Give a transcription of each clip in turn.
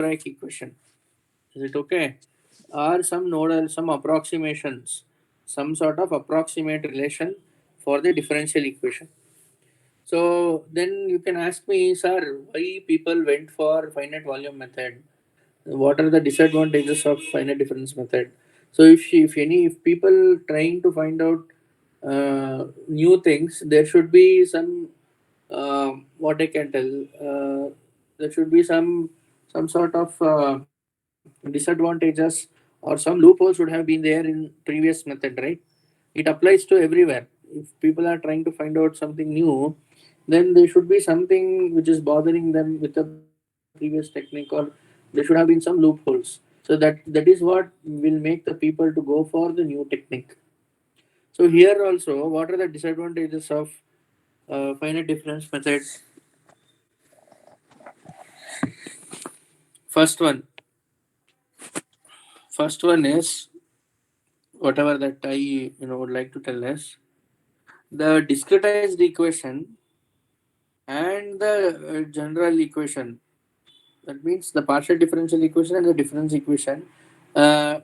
algebraic equation. Is it okay? Or some nodal, some approximations, some sort of approximate relation for the differential equation. So then you can ask me, sir, why people went for finite volume method? What are the disadvantages of finite difference method? So if people trying to find out new things, there should be some what I can tell. There should be some sort of disadvantages or some loopholes should have been there in previous method, right? It applies to everywhere. If people are trying to find out something new, then there should be something which is bothering them with the previous technique, or there should have been some loopholes. So that is what will make the people to go for the new technique. So here also, what are the disadvantages of finite difference method? First one, first one is whatever that I would like to tell is the discretized equation and the general equation. That means the partial differential equation and the difference equation uh,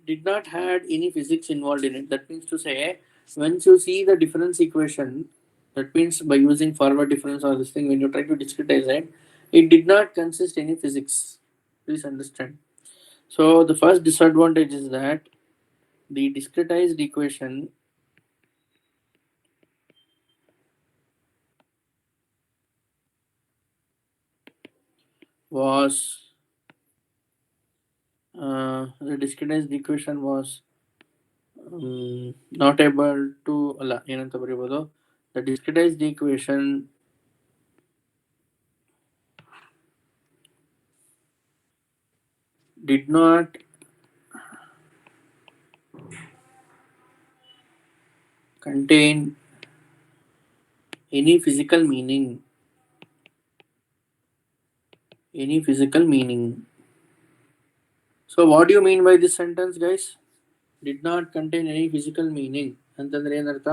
did not had any physics involved in it. That means to say, once you see the difference equation, that means by using forward difference or this thing, when you try to discretize it, it did not consist any physics. Please understand. So the first disadvantage is that the discretized equation was the discretized equation was not able to ಅಲ್ಲ ಏನಂತ ಬರೀಬೋದು the discretized equation did not contain any physical meaning, any physical meaning. So what do you mean by this sentence, guys? Did not contain any physical meaning ಅಂತಂದ್ರೆ ಏನರ್ಥ?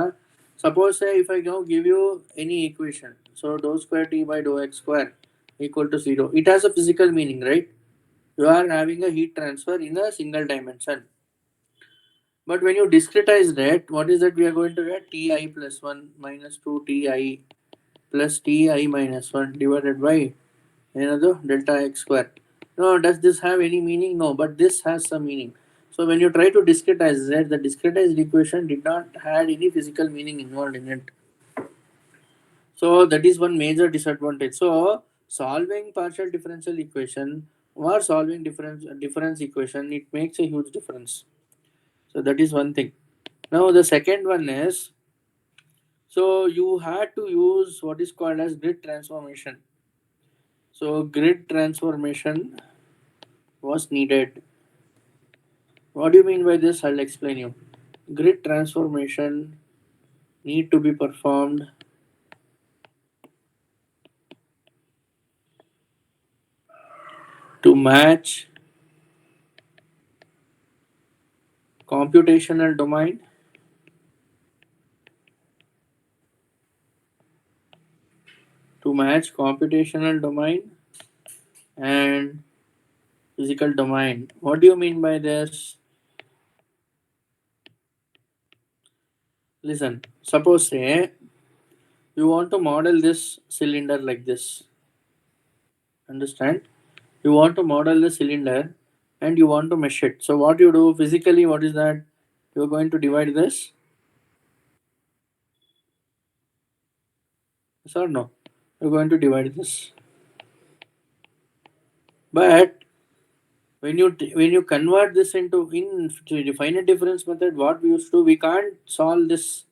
Suppose say if I now give you any equation, so dou square t by dou x square equal to 0, it has a physical meaning, right? You are having a heat transfer in a single dimension. But when you discretize that, what is that we are going to get? Ti plus 1 minus 2 Ti plus Ti minus 1 divided by another delta x square. No, does this have any meaning? No, but this has some meaning. So when you try to discretize that, the discretized equation did not had any physical meaning involved in it. So that is one major disadvantage. So solving partial differential equation or solving difference equation, it makes a huge difference. So that is one thing. Now the second one is, so you had to use what is called as grid transformation. So grid transformation was needed. What do you mean by this? I'll explain you. Grid transformation need to be performed to match computational domain and physical domain. What do you mean by this? Listen, suppose say you want to model this cylinder like this. Understand? You want to model the cylinder and you want to mesh it. So what you do physically, what is that? You're going to divide this. Yes or no? You're going to divide this. But when you convert this into in to define a difference method, what we used to, we can't solve this.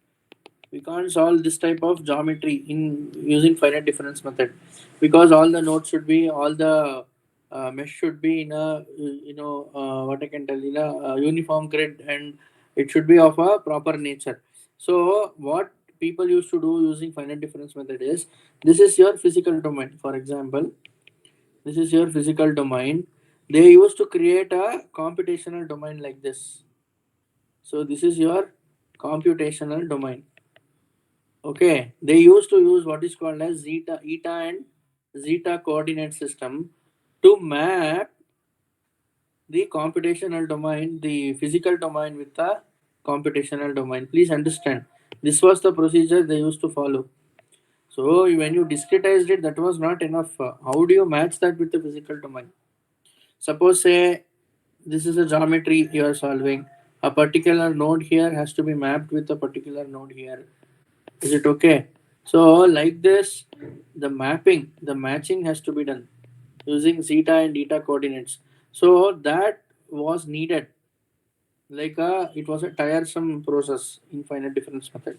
We can't solve this type of geometry in using finite difference method, because all the nodes should be, all the mesh should be in a what I can tell, in a uniform grid, and it should be of a proper nature. So what people used to do using finite difference method is, this is your physical domain. For example, this is your physical domain. They used to create a computational domain like this. So this is your computational domain. Okay, they used to use what is called as zeta, eta, and zeta coordinate system to map the computational domain, the physical domain with the computational domain. Please understand, this was the procedure they used to follow. So when you discretized it, that was not enough. How do you match that with the physical domain? Suppose say this is a geometry you are solving. A particular node here has to be mapped with a particular node here. Is it okay? So like this, the mapping, the matching has to be done using zeta and eta coordinates. So that was needed. Like it was a tiresome process in finite difference method.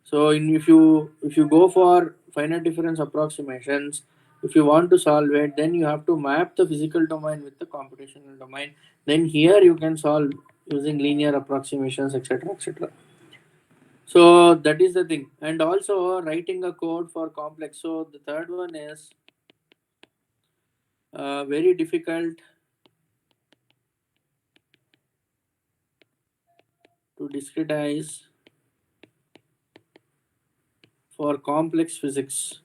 So if you go for finite difference approximations, if you want to solve it, then you have to map the physical domain with the computational domain. Then here you can solve using linear approximations, etc., etc. So that is the thing, and also writing a code for complex. So the third one is very difficult to discretize for complex physics.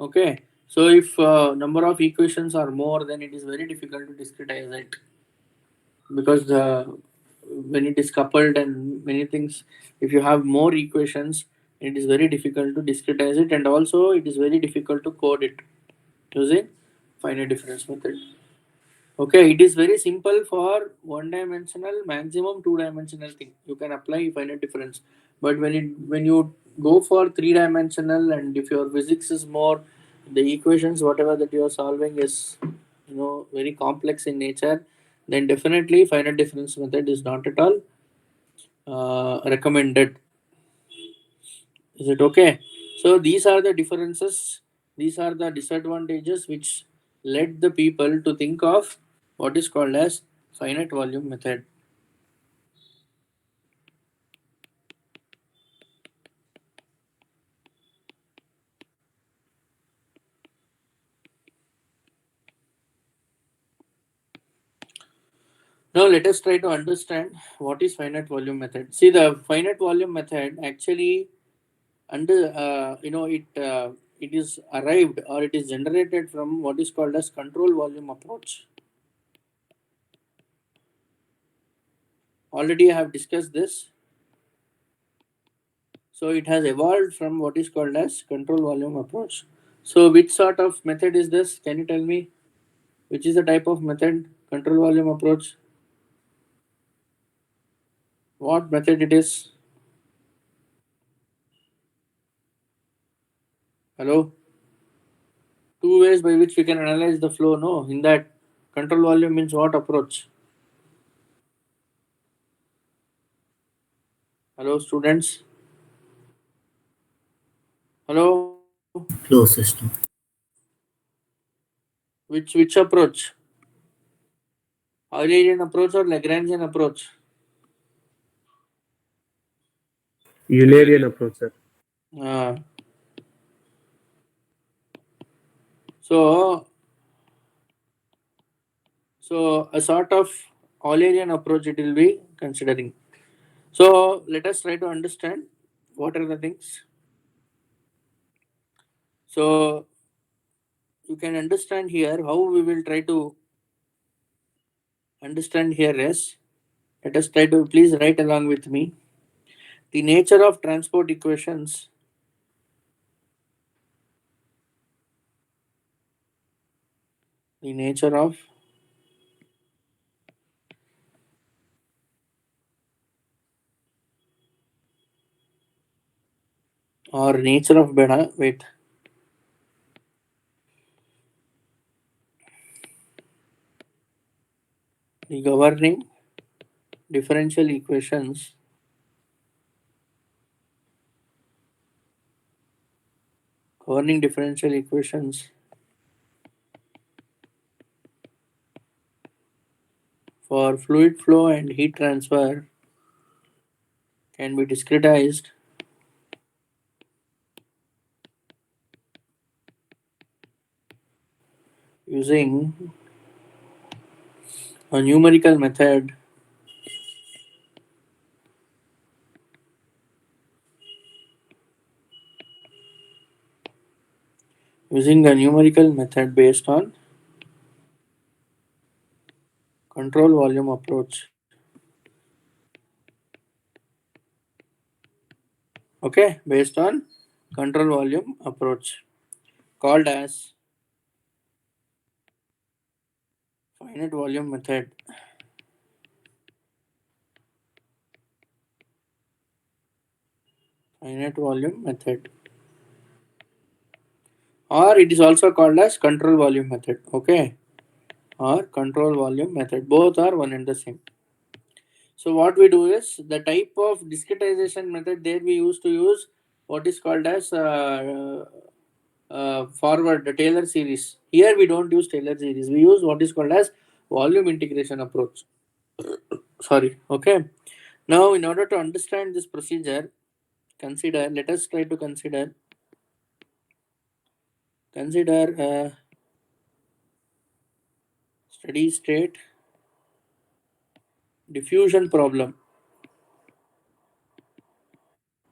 Okay, so if number of equations are more, then it is very difficult to discretize it, because when it is coupled and many things, if you have more equations, it is very difficult to discretize it, and also it is very difficult to code it using finite difference method. Okay, it is very simple for one dimensional, maximum two dimensional thing. You can apply finite difference. But when you go for three dimensional, and if your physics is more, the equations whatever that you are solving is very complex in nature, then definitely finite difference method is not at all recommended. Is it okay? So these are the differences, these are the disadvantages which led the people to think of what is called as finite volume method. Now let us try to understand what is finite volume method. See, the finite volume method actually it is arrived, or it is generated from what is called as control volume approach. Already I have discussed this. So it has evolved from what is called as control volume approach. So which sort of method is this? Can you tell me which is the type of method? Control volume approach. What method it is? Hello? Two ways by which we can analyze the flow. No, in that control volume means what approach? Hello, students. Hello. Closed system. Which approach? Eulerian approach or Lagrangian approach? Eulerian approach, sir. Uh, so so a sort of Eulerian approach it will be considering. So let us try to understand what are the things. So you can understand here how we will try to understand here is, let us try to please write along with me. The nature of transport equations, the nature of or nature of beta, wait, the governing differential equations governing differential equations for fluid flow and heat transfer can be discretized using a numerical method using a numerical method based on control volume approach. Okay, based on control volume approach called as finite volume method. Finite volume method, or it is also called as control volume method. Okay, or control volume method, both are one and the same. So what we do is the type of discretization method there we used to use what is called as forward the Taylor series. Here we don't use Taylor series. We use what is called as volume integration approach. Sorry. Okay. Now, in order to understand this procedure, let us try to consider steady state diffusion problem.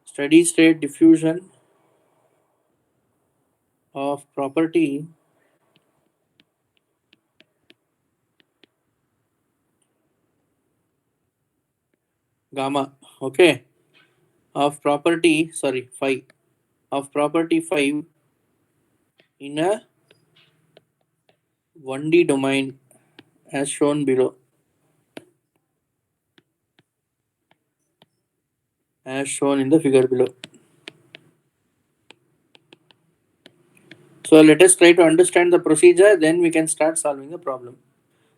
Steady state diffusion of property gamma. Okay, of property phi, of property 5 in a 1D domain as shown below. As shown in the figure below. So let us try to understand the procedure, then we can start solving the problem.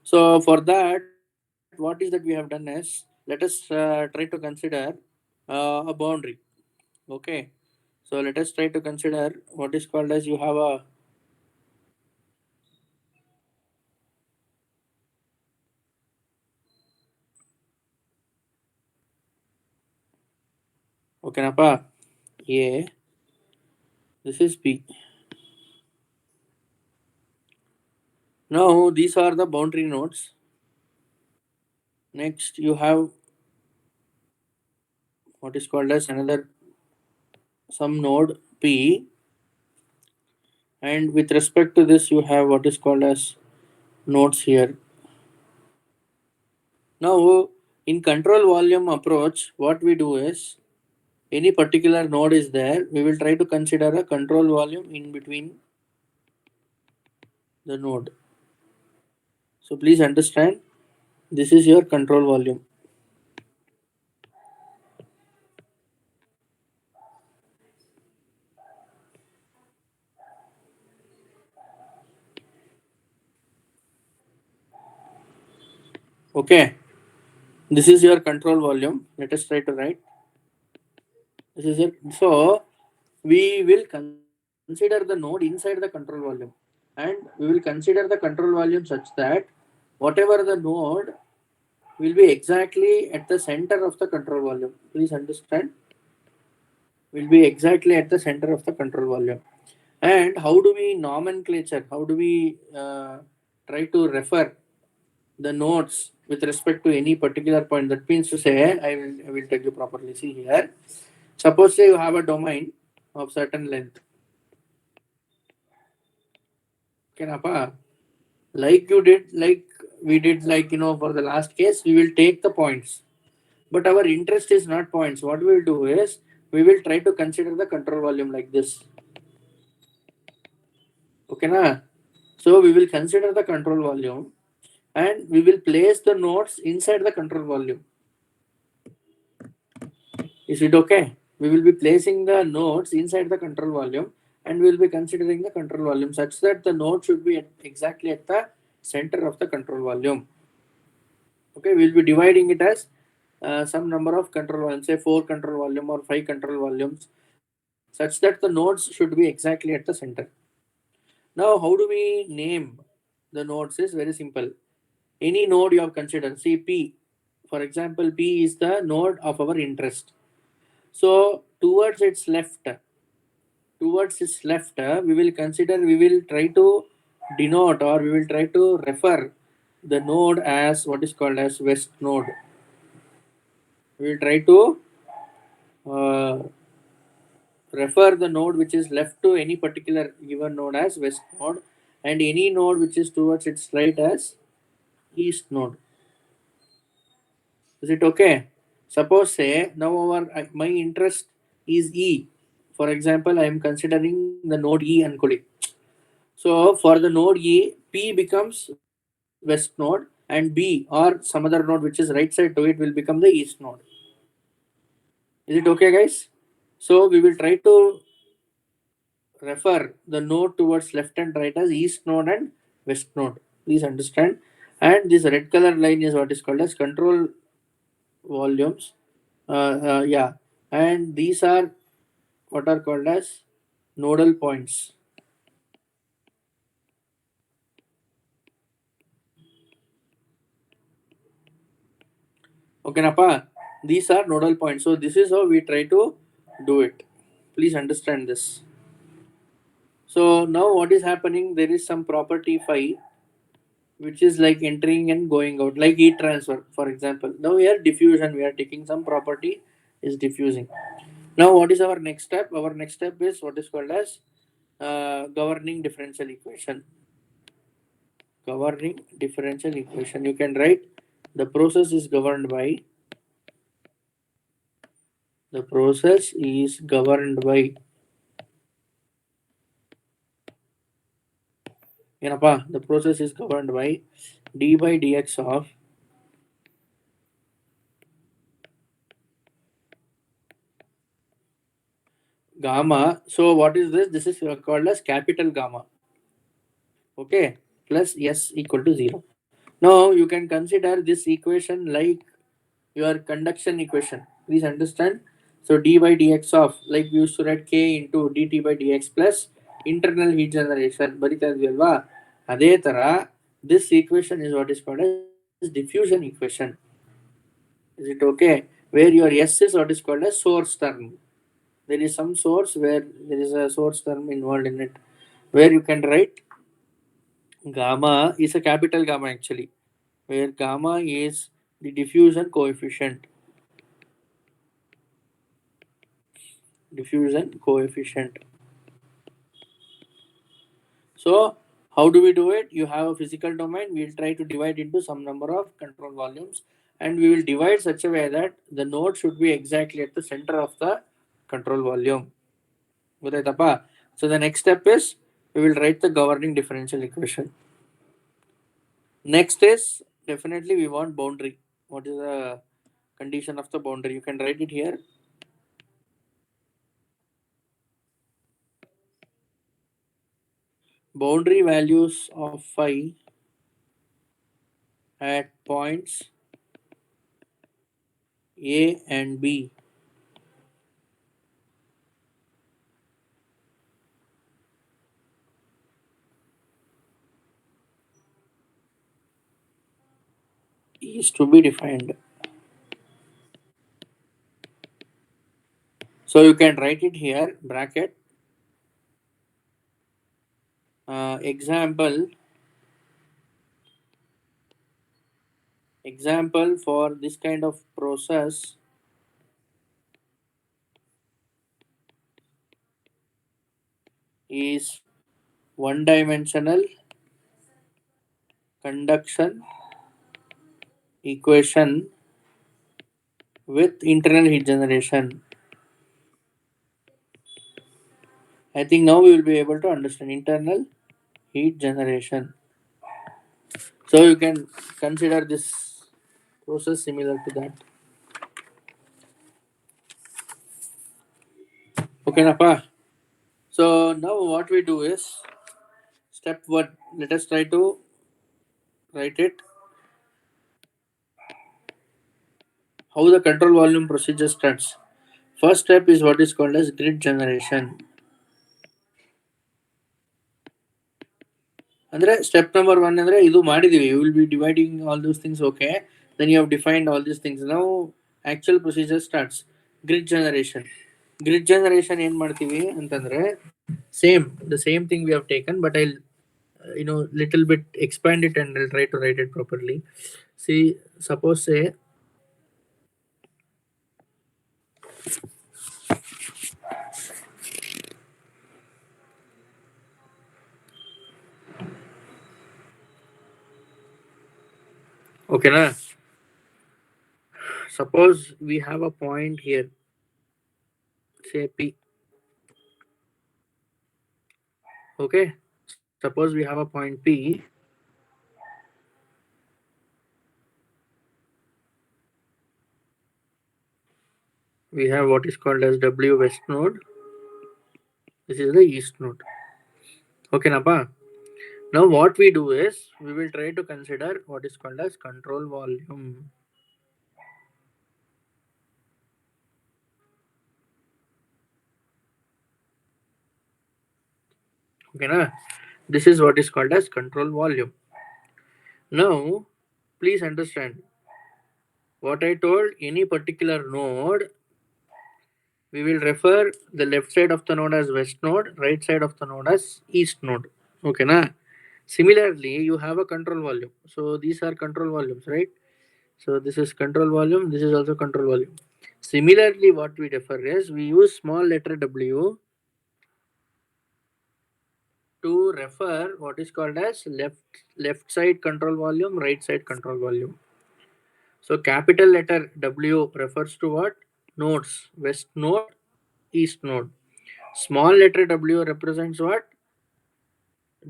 So for that, what is that we have done is, let us try to consider a boundary. Okay. So let us try to consider what is called as, you have a okay napa A, this is B. Now these are the boundary nodes. Next you have what is called as another some node P, and with respect to this you have what is called as nodes here. Now in control volume approach, what we do is, any particular node is there, we will try to consider a control volume in between the node. So please understand, this is your control volume. Okay, this is your control volume. Let us try to write. This is it. So we will consider the node inside the control volume, and we will consider the control volume such that whatever the node will be exactly at the center of the control volume. Please understand, will be exactly at the center of the control volume. And how do we nomenclature? How do we try to refer the nodes with respect to any particular point? That means to say, I will tell you properly. See here. Suppose say you have a domain of certain length. Okay, napa? Like we did for the last case, we will take the points. But our interest is not points. What we will do is, we will try to consider the control volume like this. Okay, na? So we will consider the control volume and we will place the nodes inside the control volume. Is it okay? We will be placing the nodes inside the control volume and we will be considering the control volume such that the node should be exactly at the center of the control volume. Okay, we will be dividing it as some number of control volumes, say 4 control volume or 5 control volumes, such that the nodes should be exactly at the center. Now, how do we name the nodes? Is very simple. Any node you have considered, see P, for example, P is the node of our interest. So towards its left, we will try to denote, or we will try to refer the node as what is called as west node. We will try to refer the node which is left to any particular given node as west node, and any node which is towards its right as east node. Is it okay? Suppose say now my interest is E. For example, I am considering the node E and Kuli. So for the node E, P becomes west node, and B or some other node which is right side to it will become the east node. Is it okay, guys? So we will try to refer the node towards left and right as east node and west node. Please understand. And this red color line is what is called as control volumes. Yeah, and these are what are called as nodal points. Okay, Napa? These are nodal points. So this is how we try to do it. Please understand this. So now what is happening? There is some property phi which is like entering and going out, like heat transfer, for example. Now here diffusion, we are taking some property is diffusing. Now what is our next step? Our next step is what is called as governing differential equation. Governing differential equation. You can write the process is governed by the process is governed by the process is governed by d by dx of gamma. So what is this? This is called as capital gamma. Okay, plus s equal to 0. Now you can consider this equation like your conduction equation. Please understand. So d by dx of, like we used to write k into dt by dx plus internal heat generation. ಬರಿತಾಯಿದ್ವಲ್ವಾ? ಅದೇ ತರ this equation is what is called as diffusion equation. Is it okay? Where your s is what is called as source term. There is some source where there is a source term involved in it, where you can write gamma is a capital gamma actually, where gamma is the diffusion coefficient. Diffusion coefficient. So how do we do it? You have a physical domain. We'll try to divide into some number of control volumes, and we will divide such a way that the node should be exactly at the center of the control volume. ಗೊತ್ತಾಯ್ತಪ್ಪ? So the next step is we will write the governing differential equation. Next is definitely we want boundary. What is the condition of the boundary? You can write it here. Boundary values of phi at points A and B is to be defined. So you can write it here, bracket, example for this kind of process is one-dimensional conduction equation with internal heat generation. I think now we will be able to understand internal heat generation. So you can consider this process similar to that. Okay, Napa? So now what we do is step 1. Let us try to write it. How the control volume procedure starts. First step is what is called as grid generation. Andre step number 1 andre idu ಮಾಡಿದೀವಿ. You will be dividing all those things, okay? Then you have defined all these things. Now actual procedure starts. Grid generation. Grid generation ಏನು ಮಾಡ್ತೀವಿ ಅಂತಂದ್ರೆ the same thing we have taken, but I'll little bit expand it and I'll try to write it properly. See, suppose say Okay, na? Suppose we have a point here, say P. Okay, suppose we have a point P. We have what is called as W west node. This is the east node. Okay, Napa. Now what we do is we will try to consider what is called as control volume. Okay, na? This is what is called as control volume. Now, please understand what I told. Any particular node, we will refer the left side of the node as west node, right side of the node as east node. Okay, na? Similarly, you have a control volume. So these are control volumes, right? So this is control volume. This is also control volume. Similarly, what we refer is we use small letter W to refer what is called as left side control volume, right side control volume. So capital letter W refers to what? Nodes, west node, east node. Small letter W represents what?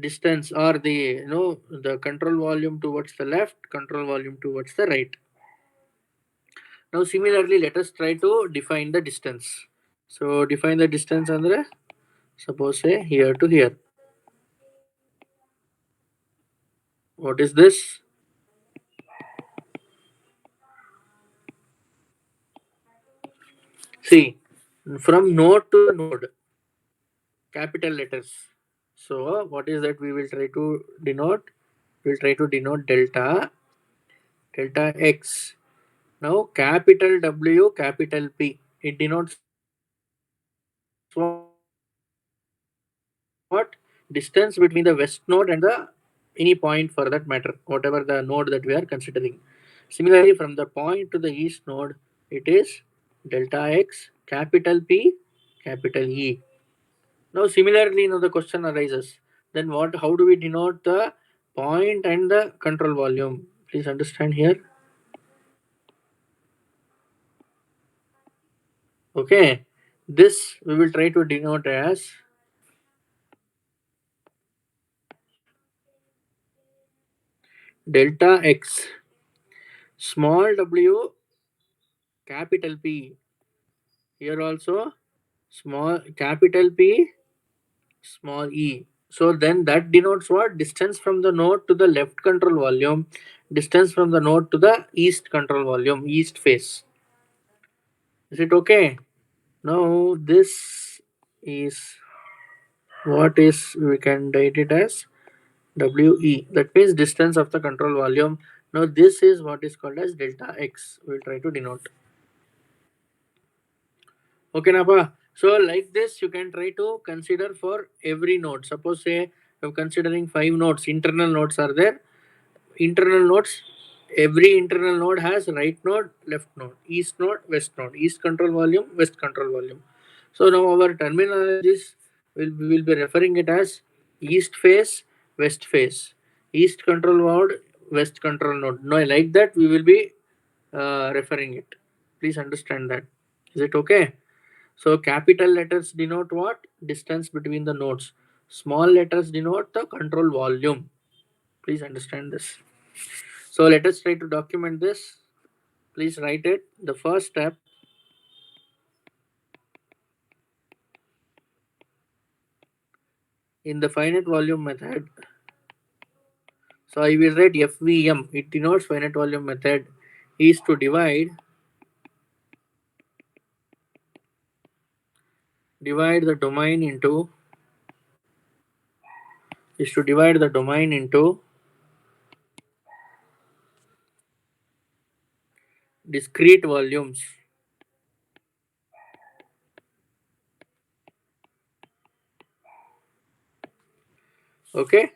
Distance, or the control volume towards the left, control volume towards the right. Now similarly, let us try to define the distance. So define the distance andre, suppose say here to here. What is this? See, from node to node, capital letters. So what is that we will try to denote? We'll try to denote delta x. Now capital W, capital P. It denotes what? Distance between the west node and the any point for that matter, whatever the node that we are considering. Similarly, from the point to the east node, it is delta x, capital P, capital E. Now, similarly, the question arises. Then what? How do we denote the point and the control volume? Please understand here. Okay, this we will try to denote as delta x, small w, capital P. Here also small capital P, small e. So then that denotes what? Distance from the node to the left control volume, distance from the node to the east control volume, east face. Is it okay? Now this is what is, we can write it as WE. That means distance of the control volume. Now this is what is called as delta X. We'll try to denote. Okay, Napa. So like this, you can try to consider for every node. Suppose say you're considering 5 nodes. Internal nodes are there. Internal nodes. Every internal node has right node, left node, east node, west node, east control volume, west control volume. So now our terminologies we will be referring it as east face, west face, east control node, west control node. No, like that we will be referring it. Please understand that. Is it okay? So capital letters denote what? Distance between the nodes. Small letters denote the control volume. Please understand this. So let us try to document this. Please write it. The first step, in the finite volume method. So I will write FVM. It denotes finite volume method is to divide the domain into discrete volumes. Okay.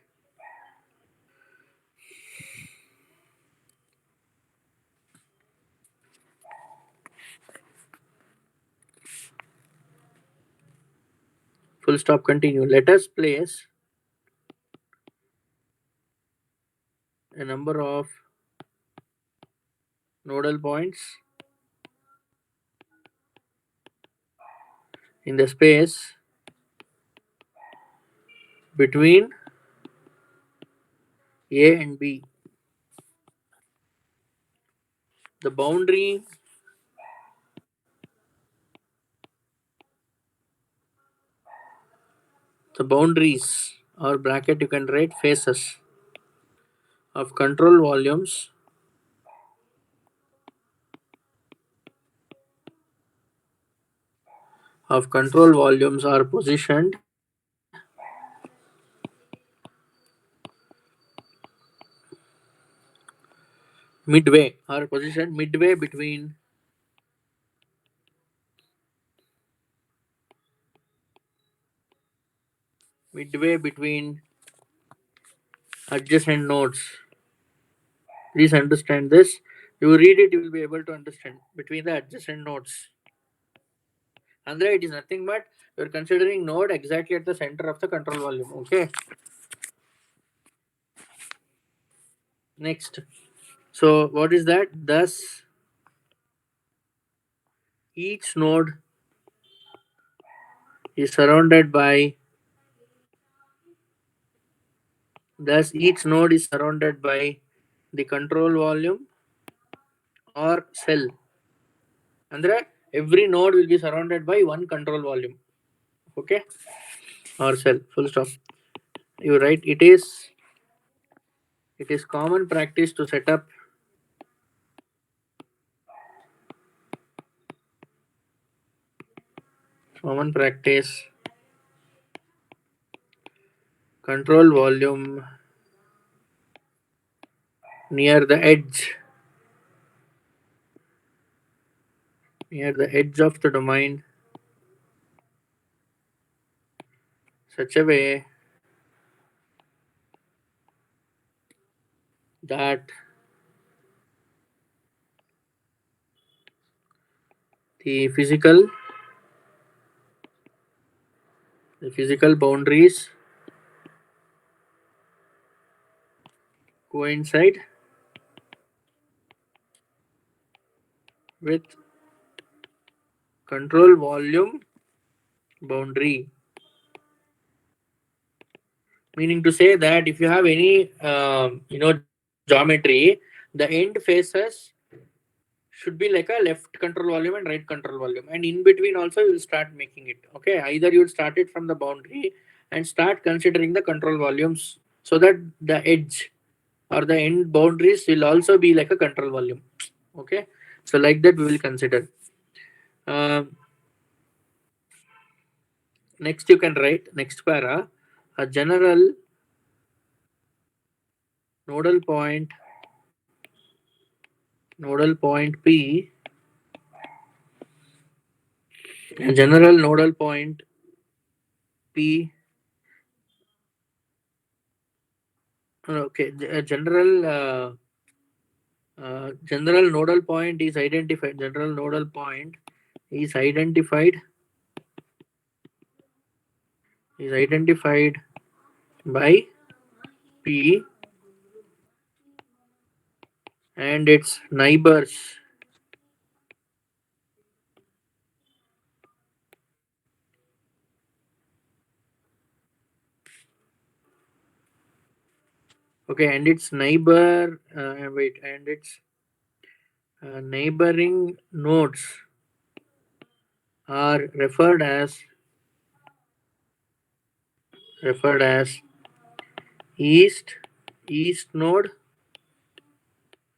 Full stop, continue. Let us place a number of nodal points in the space between A and B. The boundaries or bracket you can write faces of control volumes are positioned midway between adjacent nodes. Please understand this. You read it, you will be able to understand between the adjacent nodes. Andre, it is nothing but you're considering node exactly at the center of the control volume. Okay. Next. So what is that? Thus, each node is surrounded by the control volume or cell. Andre, every node will be surrounded by one control volume. Okay. Or cell. Full stop. You're right. It is common practice to set up control volume near the edge of the domain, such a way that the physical boundaries coincide with control volume boundary. Meaning to say that if you have any geometry, the end faces should be like a left control volume and right control volume, and in between also you will start making it. Okay, either you will start it from the boundary and start considering the control volumes, so that the edge or the end boundaries will also be like a control volume. Okay, so like that we will consider. Next you can write next para, a general nodal point P, a general nodal point P. Okay, a general nodal point is identified. General nodal point is identified by P and its neighbors. Okay, and its neighboring nodes are referred as east node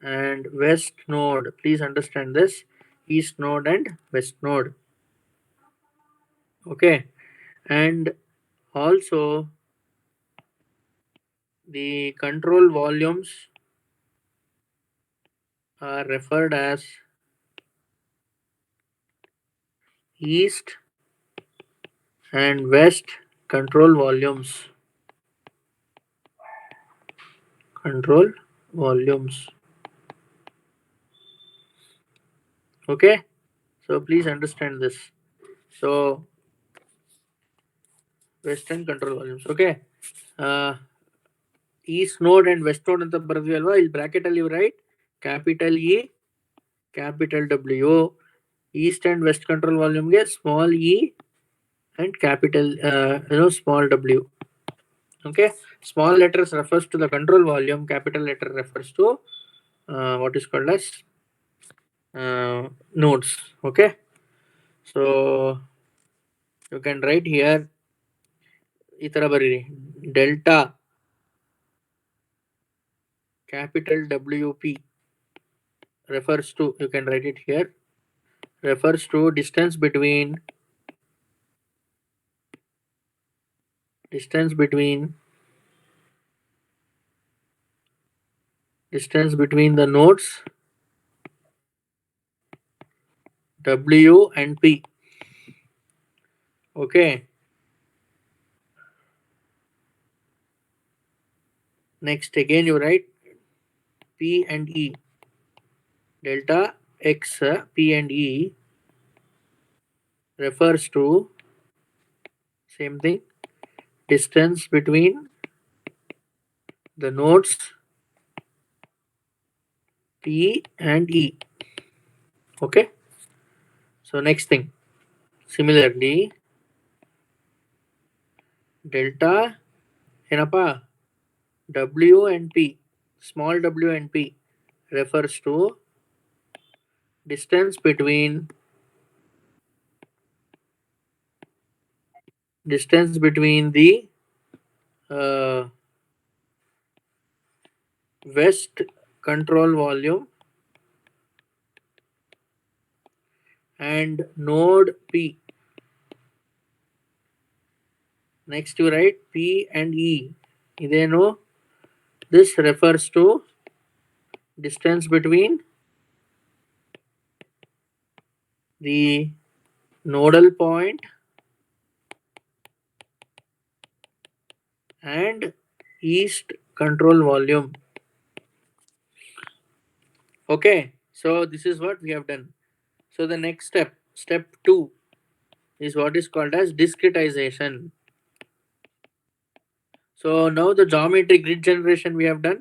and west node. Please understand this: east node and west node. Okay, and also the control volumes are referred as east and west control volumes. Okay, so please understand this. So western control volumes. Okay, east node and west node ಅಂತ ಬರ್ತೀವಲ್ವಾ, ಇಲ್ಲಿ bracket ಅಲ್ಲಿ write capital E capital W, east and west control volume ಗೆ small e and capital small w. Okay, small letters refers to the control volume, capital letter refers to what is called as nodes. Okay, so you can write here ಈ ತರ ಬರೀರಿ, delta capital WP refers to, you can write it here, refers to distance between the nodes W and P. Okay, next again you write P and E, delta X P and E refers to same thing, distance between the nodes P and E. Okay, so next thing, similarly delta ಏನಪ್ಪ W and P, small w and P refers to distance between the west control volume and node P. Next you write P and E. Ideno, this refers to distance between the nodal point and east control volume. Okay, so this is what we have done. So the next step, step 2, is what is called as discretization. So now the geometry grid generation we have done.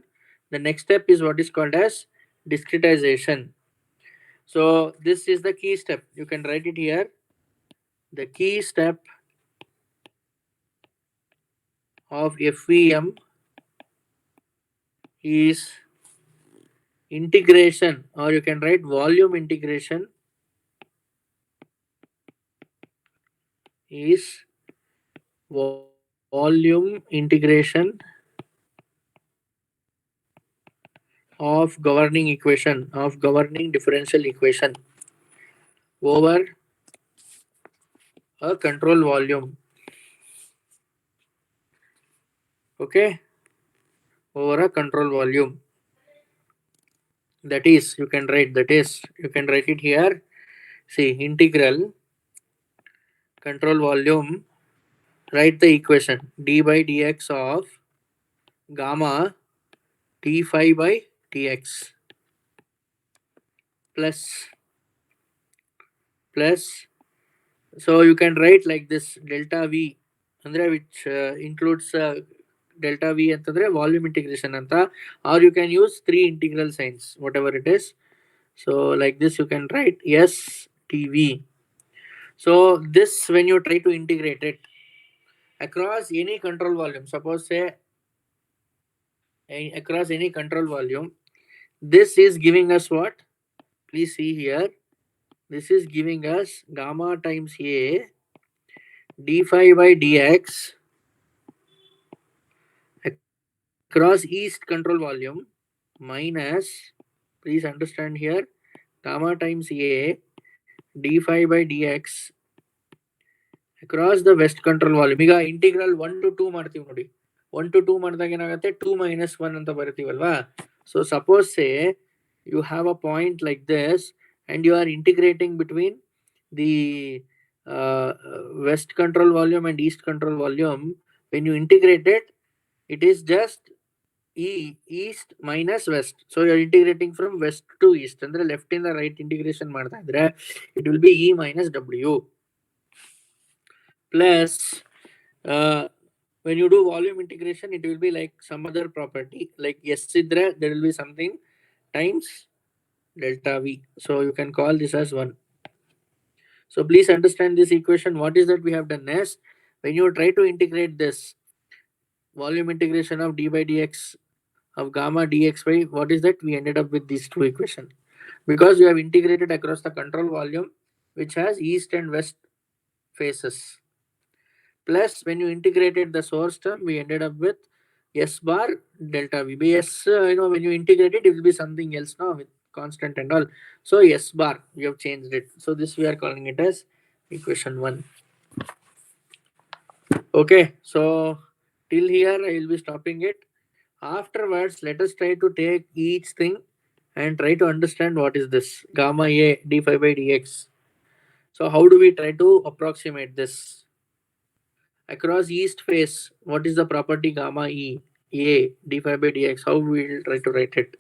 The next step is what is called as discretization. So this is the key step. You can write it here. The key step of FEM is integration, or you can write volume integration is volume integration of governing equation, of governing differential equation over a control volume. Okay, over a control volume. That is, you can write it here. See, integral control volume, write the equation d by dx of gamma t phi by tx plus, so you can write like this, delta v andre which includes delta v ಅಂತಂದ್ರೆ volume integration ಅಂತ, or you can use 3 integral signs, whatever it is. So like this you can write s tv. So this, when you try to integrate it across any control volume, suppose say across any control volume, this is giving us what? Please see here, this is giving us gamma times a d phi by dx across east control volume minus, please understand here, gamma times a d phi by dx across the west control volume. ಈಗ integral 1 to 2 ಮಾಡ್ತೀವಿ ನೋಡಿ, 1 to 2 ಮಾಡಿದಾಗ ಏನಾಗುತ್ತೆ, 2 minus 1 ಅಂತ ಬರ್ತೀವಲ್ವಾ. So suppose say you have a point like this and you are integrating between the west control volume and east control volume. When you integrate it, it is just east minus west. So you are integrating from west to east, ಅಂದ್ರೆ left ಇಂದ right integration ಮಾಡ್ತಾ ಇದ್ರೆ it will be e minus w plus when you do volume integration, it will be like some other property, like s idre there will be something times delta V. So you can call this as 1. So please understand this equation. What is that we have done is, when you try to integrate this volume integration of d by dx of gamma dxy, what is that? We ended up with these two equations. Because we have integrated across the control volume, which has east and west faces. Plus, when you integrated the source term, we ended up with S bar delta V. By S, when you integrate it, it will be something else now with constant and all. So S bar, we have changed it. So this we are calling it as equation 1. Okay, so till here I will be stopping it. Afterwards, let us try to take each thing and try to understand what is this gamma A d phi by dx. So how do we try to approximate this? Across east face, what is the property gamma E A d phi by dx? How we will try to write it?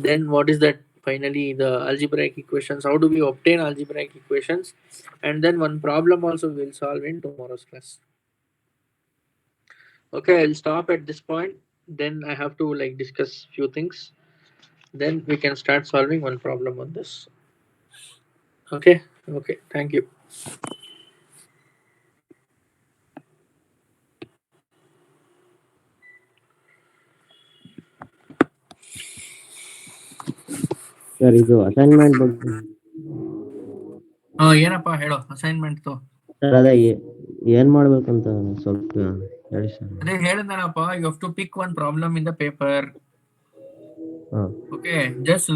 Then what is that finally the algebraic equations? How do we obtain algebraic equations? And then one problem also we will solve in tomorrow's class. Okay, I'll stop at this point. Then I have to discuss few things. Then we can start solving one problem on this. Okay, thank you. Sir ಇದು assignment ಬಗ್ಗೆ ಏನಪ್ಪ ಹೇಳೋ assignment sir ಅದೇ ಏನ್ ಮಾಡ್ಬೇಕಂತ ಸ್ವಲ್ಪ ಹೇಳಿ sir. ಅದೇ ಹೇಳಿದ್ನಪ್ಪ, you have to pick one problem in the paper. ಹಾ ಓಕೆ, ಜಸ್ಟ್